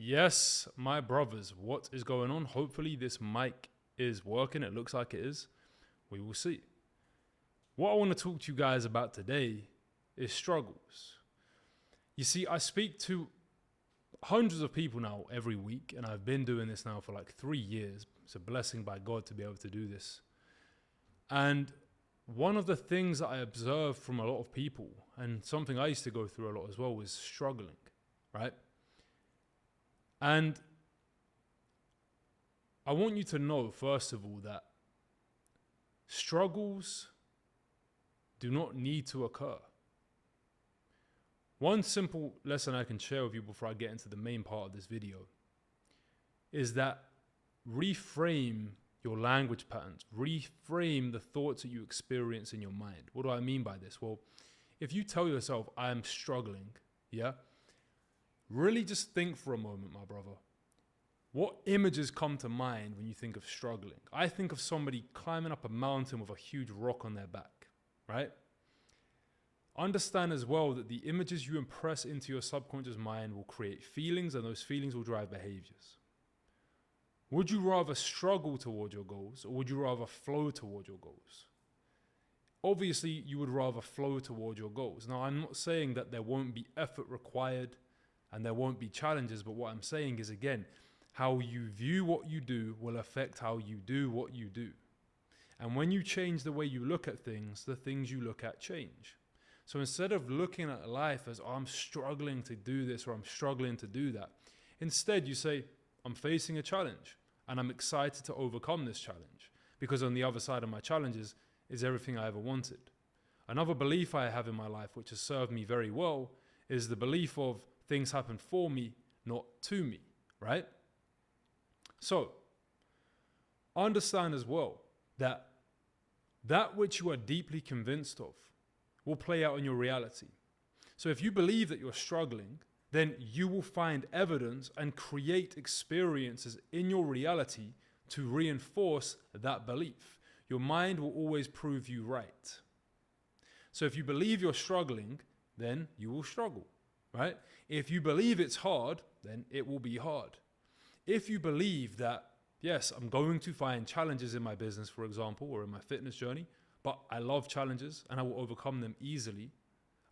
Yes, my brothers, what is going on? Hopefully this mic is working. It looks like it is. We will see. What I want to talk to you guys about today is struggles. You see, I speak to hundreds of people now every week, and I've been doing this now for like 3 years. It's a blessing by God to be able to do this. And one of the things that I observe from a lot of people, and something I used to go through a lot as well, was struggling, right? And I want you to know, first of all, that struggles do not need to occur. One simple lesson I can share with you before I get into the main part of this video is that reframe your language patterns, reframe the thoughts that you experience in your mind. What do I mean by this? Well, if you tell yourself, I'm struggling, yeah? Really just think for a moment, my brother. What images come to mind when you think of struggling? I think of somebody climbing up a mountain with a huge rock on their back, right? Understand as well that the images you impress into your subconscious mind will create feelings, and those feelings will drive behaviors. Would you rather struggle toward your goals, or would you rather flow toward your goals? Obviously, you would rather flow toward your goals. Now, I'm not saying that there won't be effort required and there won't be challenges, but what I'm saying is, again, how you view what you do will affect how you do what you do. And when you change the way you look at things, the things you look at change. So instead of looking at life as, oh, I'm struggling to do this or I'm struggling to do that, instead you say, I'm facing a challenge and I'm excited to overcome this challenge, because on the other side of my challenges is everything I ever wanted. Another belief I have in my life, which has served me very well, is the belief of things happen for me, not to me, right? So, understand as well that that which you are deeply convinced of will play out in your reality. So if you believe that you're struggling, then you will find evidence and create experiences in your reality to reinforce that belief. Your mind will always prove you right. So if you believe you're struggling, then you will struggle, right? If you believe it's hard, then it will be hard. If you believe that, yes, I'm going to find challenges in my business, for example, or in my fitness journey, but I love challenges and I will overcome them easily.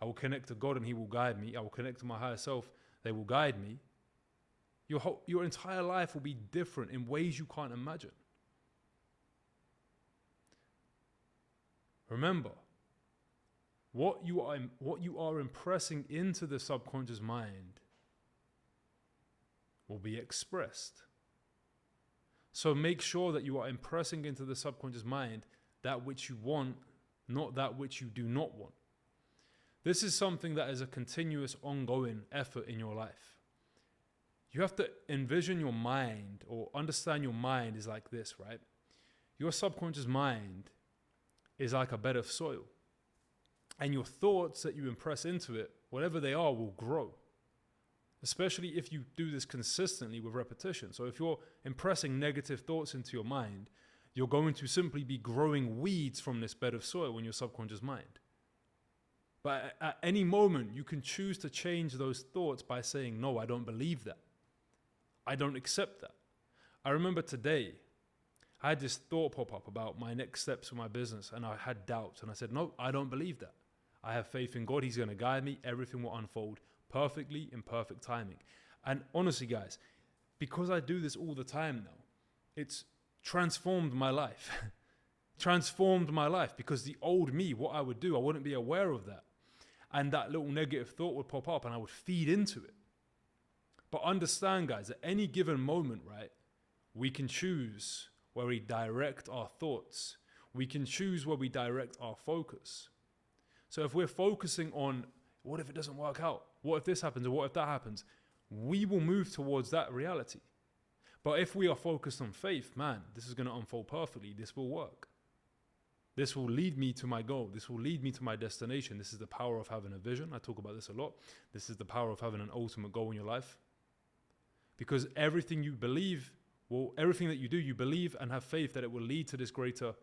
I will connect to God and He will guide me. I will connect to my higher self. They will guide me. Your entire life will be different in ways you can't imagine. Remember, what you are impressing into the subconscious mind will be expressed. So make sure that you are impressing into the subconscious mind that which you want, not that which you do not want. This is something that is a continuous, ongoing effort in your life. You have to envision your mind, or understand your mind is like this, right? Your subconscious mind is like a bed of soil. And your thoughts that you impress into it, whatever they are, will grow. Especially if you do this consistently with repetition. So if you're impressing negative thoughts into your mind, you're going to simply be growing weeds from this bed of soil in your subconscious mind. But at any moment, you can choose to change those thoughts by saying, no, I don't believe that. I don't accept that. I remember today, I had this thought pop up about my next steps for my business, and I had doubts. And I said, no, I don't believe that. I have faith in God. He's going to guide me. Everything will unfold perfectly in perfect timing. And honestly, guys, because I do this all the time now, it's transformed my life. Transformed my life, because the old me, what I would do, I wouldn't be aware of that. And that little negative thought would pop up and I would feed into it. But understand, guys, at any given moment, right, we can choose where we direct our thoughts. We can choose where we direct our focus. So if we're focusing on, what if it doesn't work out? What if this happens, or what if that happens? We will move towards that reality. But if we are focused on faith, man, this is going to unfold perfectly. This will work. This will lead me to my goal. This will lead me to my destination. This is the power of having a vision. I talk about this a lot. This is the power of having an ultimate goal in your life. Because everything you believe, everything that you do, you believe and have faith that it will lead to this greater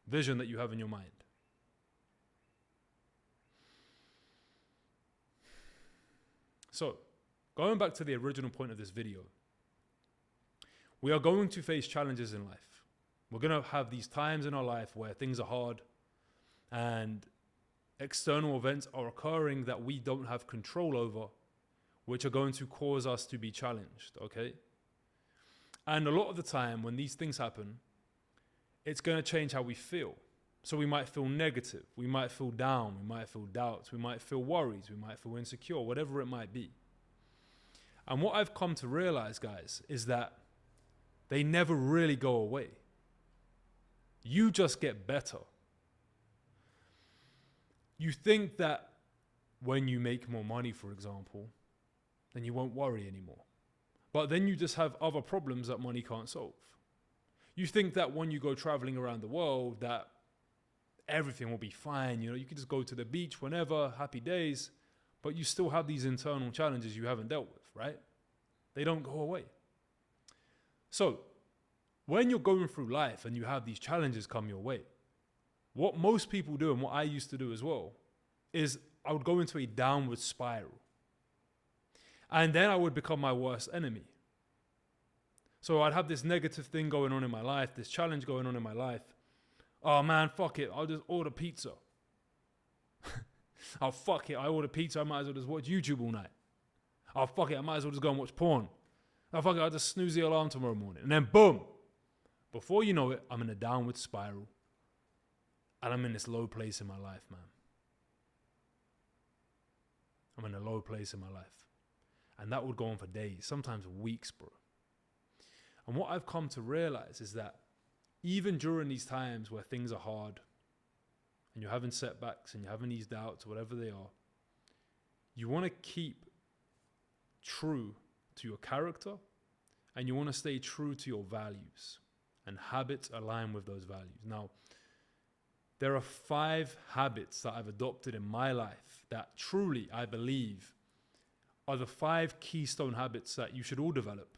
vision that you have in your mind. So, going back to the original point of this video, we are going to face challenges in life. We're going to have these times in our life where things are hard and external events are occurring that we don't have control over, which are going to cause us to be challenged, okay? And a lot of the time when these things happen, it's going to change how we feel. So we might feel negative, we might feel down, we might feel doubts, we might feel worries, we might feel insecure, whatever it might be. And what I've come to realize, guys, is that they never really go away. You just get better. You think that when you make more money, for example, then you won't worry anymore. But then you just have other problems that money can't solve. You think that when you go traveling around the world, that everything will be fine. You can just go to the beach whenever, happy days, but you still have these internal challenges you haven't dealt with, right? They don't go away. So when you're going through life and you have these challenges come your way, what most people do, and what I used to do as well, is I would go into a downward spiral. And then I would become my worst enemy. So I'd have this negative thing going on in my life, this challenge going on in my life. Oh man, fuck it, I'll just order pizza. Oh fuck it, I order pizza, I might as well just watch YouTube all night. Oh fuck it, I might as well just go and watch porn. Oh fuck it, I'll just snooze the alarm tomorrow morning. And then boom, before you know it, I'm in a downward spiral. And I'm in this low place in my life, man. I'm in a low place in my life. And that would go on for days, sometimes weeks, bro. And what I've come to realize is that even during these times where things are hard and you're having setbacks and you're having these doubts, whatever they are, you want to keep true to your character and you want to stay true to your values, and habits align with those values. Now, there are 5 habits that I've adopted in my life that truly, I believe, are the 5 keystone habits that you should all develop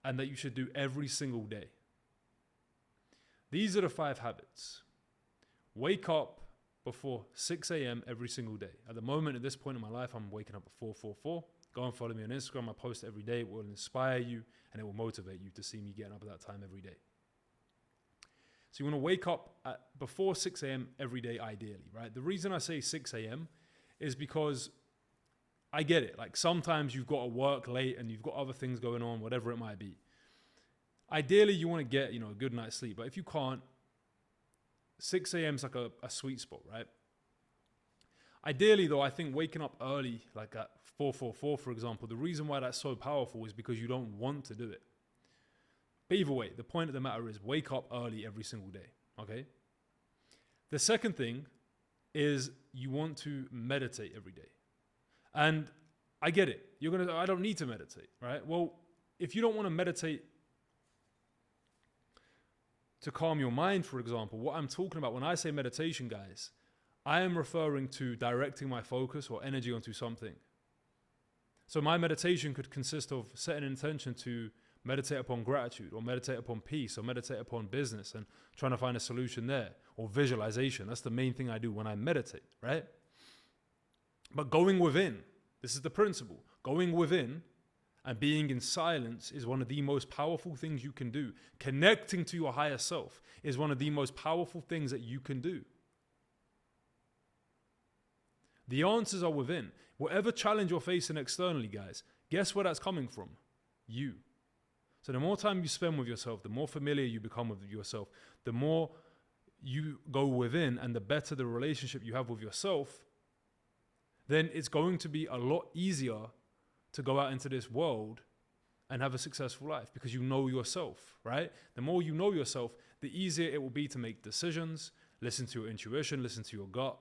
and that you should do every single day. These are the 5 habits. Wake up before 6 a.m. every single day. At the moment, at this point in my life, I'm waking up at 4:44. Go and follow me on Instagram. I post every day. It will inspire you and it will motivate you to see me getting up at that time every day. So you want to wake up before 6 a.m. every day, ideally, right? The reason I say 6 a.m. is because I get it. Like sometimes you've got to work late and you've got other things going on, whatever it might be. Ideally, you want to get, a good night's sleep. But if you can't, 6 a.m. is like a sweet spot, right? Ideally, though, I think waking up early, like at 4:44, for example, the reason why that's so powerful is because you don't want to do it. But either way, the point of the matter is wake up early every single day, okay? The second thing is you want to meditate every day. And I get it. I don't need to meditate, right? Well, if you don't want to meditate to calm your mind, for example, what I'm talking about when I say meditation, guys, I am referring to directing my focus or energy onto something. So my meditation could consist of setting an intention to meditate upon gratitude or meditate upon peace or meditate upon business and trying to find a solution there, or visualization. That's the main thing I do when I meditate, right? But going within, this is the principle. Going within and being in silence is one of the most powerful things you can do. Connecting to your higher self is one of the most powerful things that you can do. The answers are within. Whatever challenge you're facing externally, guys, guess where that's coming from? You. So the more time you spend with yourself, the more familiar you become with yourself, the more you go within and the better the relationship you have with yourself, then it's going to be a lot easier to go out into this world and have a successful life because you know yourself, right? The more you know yourself, the easier it will be to make decisions, listen to your intuition, listen to your gut,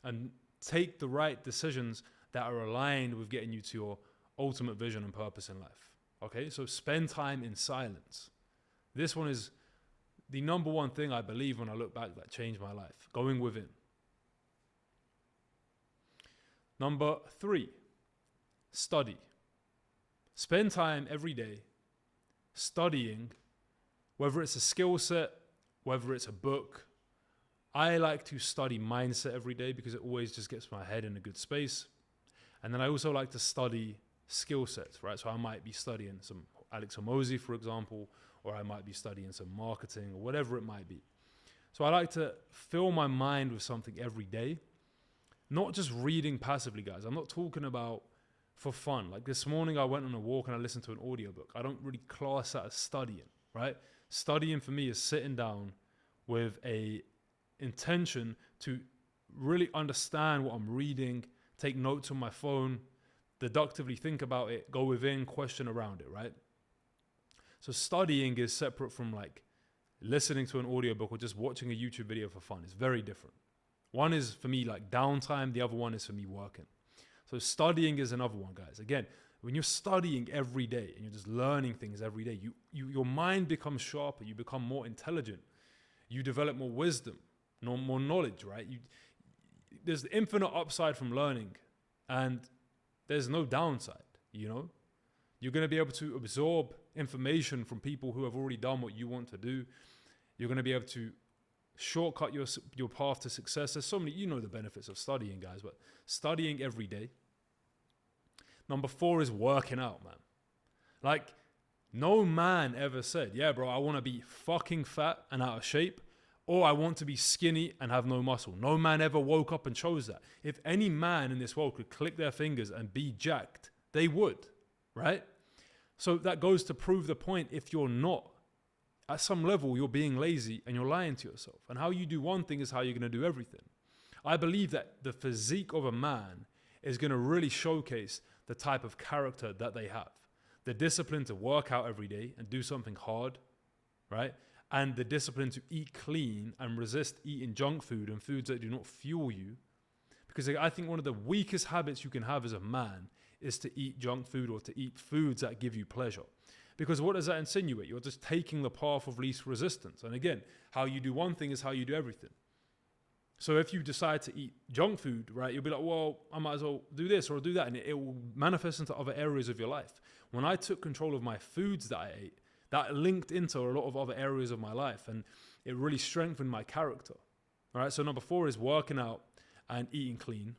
and take the right decisions that are aligned with getting you to your ultimate vision and purpose in life. Okay, so spend time in silence. This one is the number one thing I believe when I look back that changed my life, going within. Number 3, study. Spend time every day studying, whether it's a skill set, whether it's a book. I like to study mindset every day because it always just gets my head in a good space. And then I also like to study skill sets, right? So I might be studying some Alex Hormozy, for example, or I might be studying some marketing or whatever it might be. So I like to fill my mind with something every day, not just reading passively, guys. I'm not talking about for fun. Like this morning I went on a walk and I listened to an audiobook. I don't really class that as studying, right? Studying for me is sitting down with a intention to really understand what I'm reading, take notes on my phone, deductively think about it, go within, question around it, right? So studying is separate from like listening to an audiobook or just watching a YouTube video for fun. It's very different. One is for me like downtime, the other one is for me working. So studying is another one, guys. Again, when you're studying every day and you're just learning things every day, your mind becomes sharper, you become more intelligent, you develop more wisdom, more knowledge, right? There's the infinite upside from learning, and there's no downside, you know? You're going to be able to absorb information from people who have already done what you want to do. You're going to be able to shortcut your path to success. There's so many, you know the benefits of studying, guys, but studying every day. Number 4 is working out, man. Like, no man ever said, yeah, bro, I want to be fucking fat and out of shape, or I want to be skinny and have no muscle. No man ever woke up and chose that. If any man in this world could click their fingers and be jacked, they would, right? So that goes to prove the point. If you're not, at some level, you're being lazy and you're lying to yourself. And how you do one thing is how you're going to do everything. I believe that the physique of a man is going to really showcase the type of character that they have. The discipline to work out every day and do something hard, right? And the discipline to eat clean and resist eating junk food and foods that do not fuel you. Because I think one of the weakest habits you can have as a man is to eat junk food or to eat foods that give you pleasure. Because what does that insinuate? You're just taking the path of least resistance. And again, how you do one thing is how you do everything. So if you decide to eat junk food, right, you'll be like, well, I might as well do this or do that. And it will manifest into other areas of your life. When I took control of my foods that I ate, that linked into a lot of other areas of my life. And it really strengthened my character. All right, so number 4 is working out and eating clean.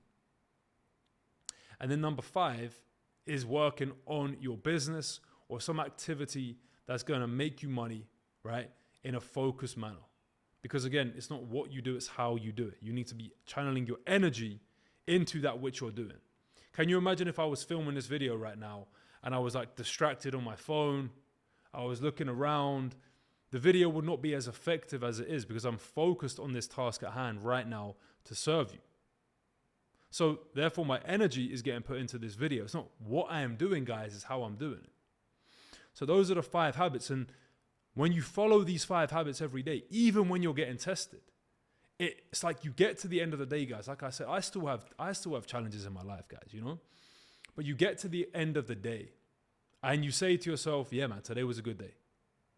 And then number 5 is working on your business or some activity that's going to make you money, right, in a focused manner. Because again, it's not what you do, it's how you do it. You need to be channeling your energy into that which you're doing. Can you imagine if I was filming this video right now and I was like distracted on my phone, I was looking around, the video would not be as effective as it is because I'm focused on this task at hand right now to serve you. So therefore my energy is getting put into this video. It's not what I am doing, guys, it's how I'm doing it. So those are the 5 habits. And when you follow these 5 habits every day, even when you're getting tested, it's like you get to the end of the day, guys. Like I said, I still have challenges in my life, guys, you know? But you get to the end of the day and you say to yourself, yeah, man, today was a good day.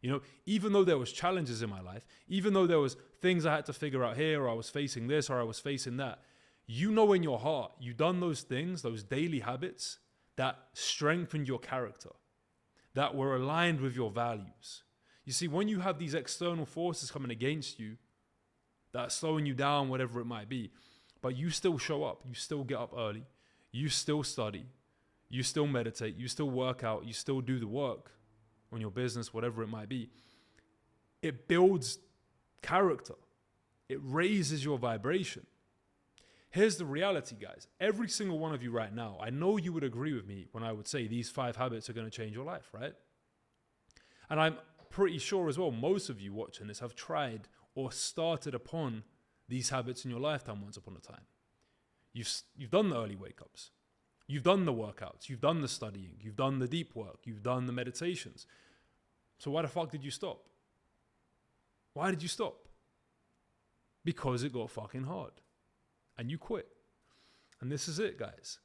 You know, even though there was challenges in my life, even though there was things I had to figure out here, or I was facing this, or I was facing that, you know in your heart, you've done those things, those daily habits that strengthened your character, that were aligned with your values. You see, when you have these external forces coming against you, that are slowing you down, whatever it might be, but you still show up, you still get up early, you still study, you still meditate, you still work out, you still do the work on your business, whatever it might be, it builds character. It raises your vibration. Here's the reality, guys. Every single one of you right now, I know you would agree with me when I would say these 5 habits are going to change your life, right? And I'm pretty sure as well, most of you watching this have tried or started upon these habits in your lifetime once upon a time. You've done the early wake-ups. You've done the workouts. You've done the studying. You've done the deep work. You've done the meditations. So why the fuck did you stop? Why did you stop? Because it got fucking hard. And you quit. And this is it, guys.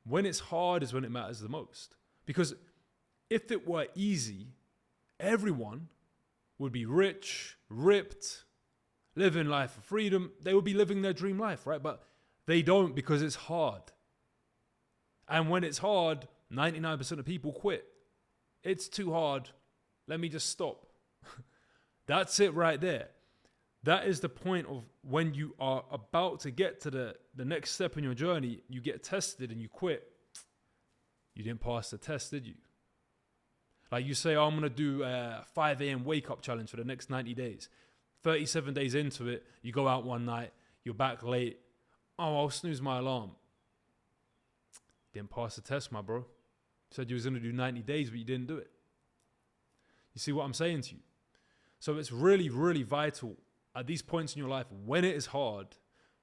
When it's hard is when it matters the most. Because if it were easy, everyone would be rich, ripped, living life of freedom. They would be living their dream life, right? But they don't because it's hard. And when it's hard, 99% of people quit. It's too hard. Let me just stop. That's it right there. That is the point of when you are about to get to the the next step in your journey, you get tested and you quit. You didn't pass the test, did you? Like you say, oh, I'm going to do a 5 a.m. wake up challenge for the next 90 days. 37 days into it, you go out one night, you're back late. Oh, I'll snooze my alarm. Didn't pass the test, my bro. Said you was going to do 90 days, but you didn't do it. You see what I'm saying to you? So it's really, really vital at these points in your life, when it is hard,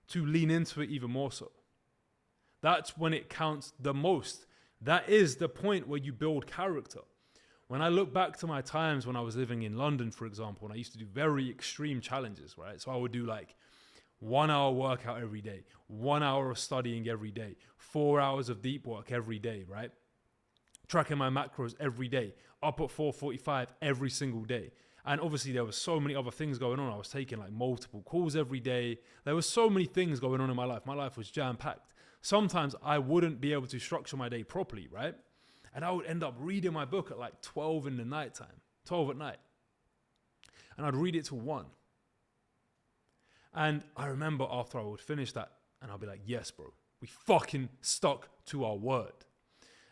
to lean into it even more so. That's when it counts the most. That is the point where you build character. When I look back to my times when I was living in London, for example, and I used to do very extreme challenges, right? So I would do like 1 hour workout every day, 1 hour of studying every day, 4 hours of deep work every day, right? Tracking my macros every day, up at 4:45 every single day. And obviously there was so many other things going on. I was taking like multiple calls every day. There were so many things going on in my life. My life was jam-packed. Sometimes I wouldn't be able to structure my day properly, right? And I would end up reading my book at like 12 in the night time, 12 at night. And I'd read it till 1. And I remember after I would finish that, and I'll be like, yes, bro, we fucking stuck to our word.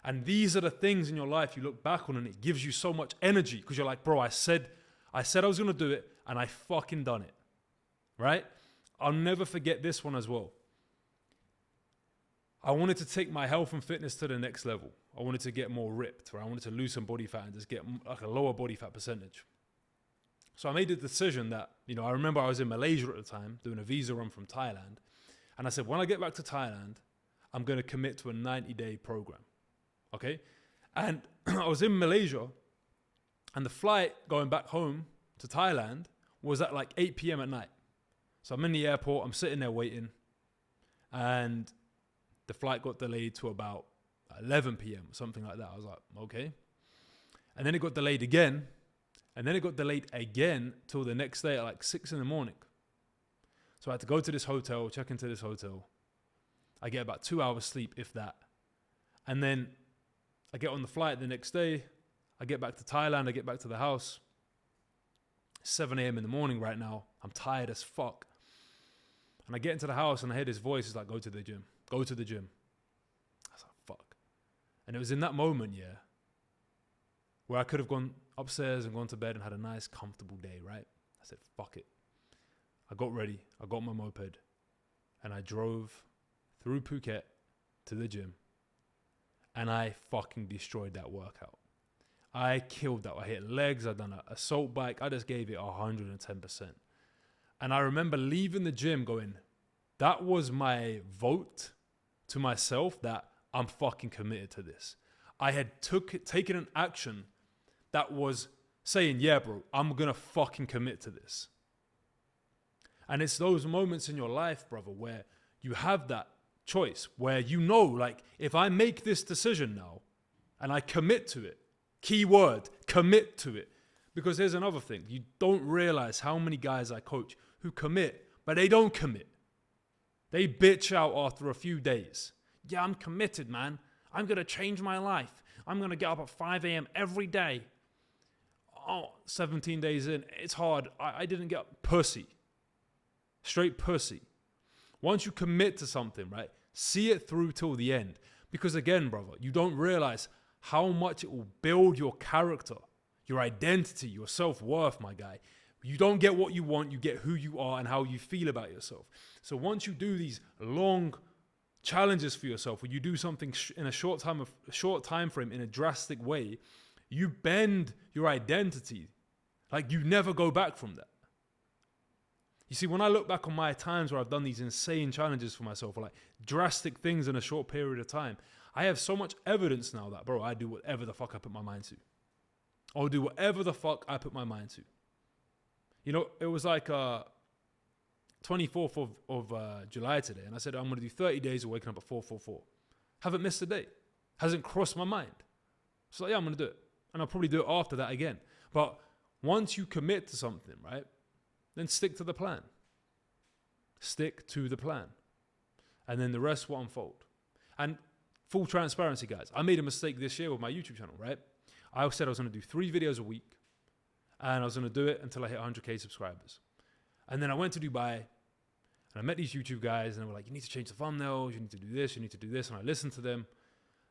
And these are the things in your life you look back on and it gives you so much energy because you're like, bro, I said I was going to do it and I fucking done it, right? I'll never forget this one as well. I wanted to take my health and fitness to the next level. I wanted to get more ripped, or I wanted to lose some body fat and just get like a lower body fat percentage. So I made the decision that, I remember I was in Malaysia at the time doing a visa run from Thailand. And I said, when I get back to Thailand, I'm going to commit to a 90-day program. Okay? And I was in Malaysia and the flight going back home to Thailand was at like 8 p.m. at night. So I'm in the airport, I'm sitting there waiting, and the flight got delayed to about 11 p.m., something like that. I was like, okay. And then it got delayed again, and then it got delayed again till the next day at like 6 in the morning. So I had to go to this hotel, check into this hotel. I get about 2 hours sleep, if that. And then I get on the flight the next day. I get back to Thailand. I get back to the house. 7 a.m. in the morning right now. I'm tired as fuck. And I get into the house and I hear this voice. It's like, go to the gym. Go to the gym. I was like, fuck. And it was in that moment, where I could have gone upstairs and gone to bed and had a nice, comfortable day, right? I said, fuck it. I got ready. I got my moped. And I drove through Phuket to the gym. And I fucking destroyed that workout. I killed that. I hit legs. I done an assault bike. I just gave it 110%. And I remember leaving the gym going, that was my vote to myself that I'm fucking committed to this. I had taken an action that was saying, yeah, bro, I'm going to fucking commit to this. And it's those moments in your life, brother, where you have that choice, where like, if I make this decision now and I commit to it, key word, commit to it. Because here's another thing. You don't realize how many guys I coach who commit, but they don't commit. They bitch out after a few days. Yeah, I'm committed, man. I'm going to change my life. I'm going to get up at 5 a.m. every day. Oh, 17 days in, it's hard. I didn't get pussy. Straight pussy. Once you commit to something, right, see it through till the end. Because again, brother, you don't realize how much it will build your character, your identity, your self-worth, my guy. You don't get what you want, you get who you are and how you feel about yourself. So once you do these long challenges for yourself, where you do something in a short time frame in a drastic way, you bend your identity. Like you never go back from that. You see, when I look back on my times where I've done these insane challenges for myself, or like drastic things in a short period of time, I have so much evidence now that, bro, I do whatever the fuck I put my mind to. I'll do whatever the fuck I put my mind to. It was like 24th of July today, and I said, I'm going to do 30 days of waking up at 4:44. Haven't missed a day. Hasn't crossed my mind. So like, yeah, I'm going to do it. And I'll probably do it after that again. But once you commit to something, right, then stick to the plan. Stick to the plan. And then the rest will unfold. And full transparency, guys, I made a mistake this year with my YouTube channel, right? I said I was going to do 3 videos a week, and I was going to do it until I hit 100k subscribers. And then I went to Dubai, and And I met these YouTube guys and they were like, you need to change the thumbnails, you need to do this, you need to do this. And I listened to them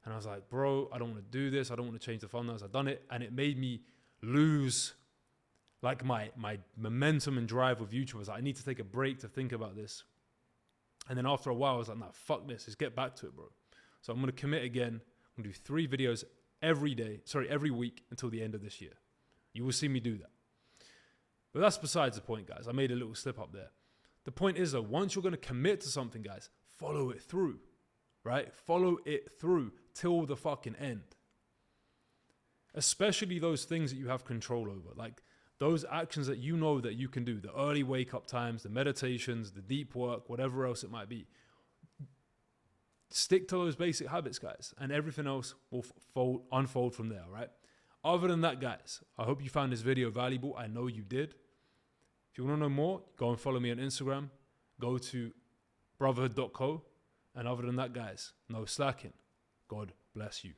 and I was like, bro, I don't want to do this. I don't want to change the thumbnails. I've done it. And it made me lose like my momentum and drive with YouTube. I was like, I need to take a break to think about this. And then after a while, I was like, nah, fuck this. Let's get back to it, bro. So I'm going to commit again. I'm going to do 3 videos every week until the end of this year. You will see me do that. But that's besides the point, guys. I made a little slip up there. The point is, though, once you're going to commit to something, guys, follow it through, right? Follow it through till the fucking end. Especially those things that you have control over, like those actions that you know that you can do, the early wake-up times, the meditations, the deep work, whatever else it might be. Stick to those basic habits, guys, and everything else will unfold from there, right? Other than that, guys, I hope you found this video valuable. I know you did. If you want to know more, go and follow me on Instagram. Go to brotherhood.co. And other than that, guys, no slacking. God bless you.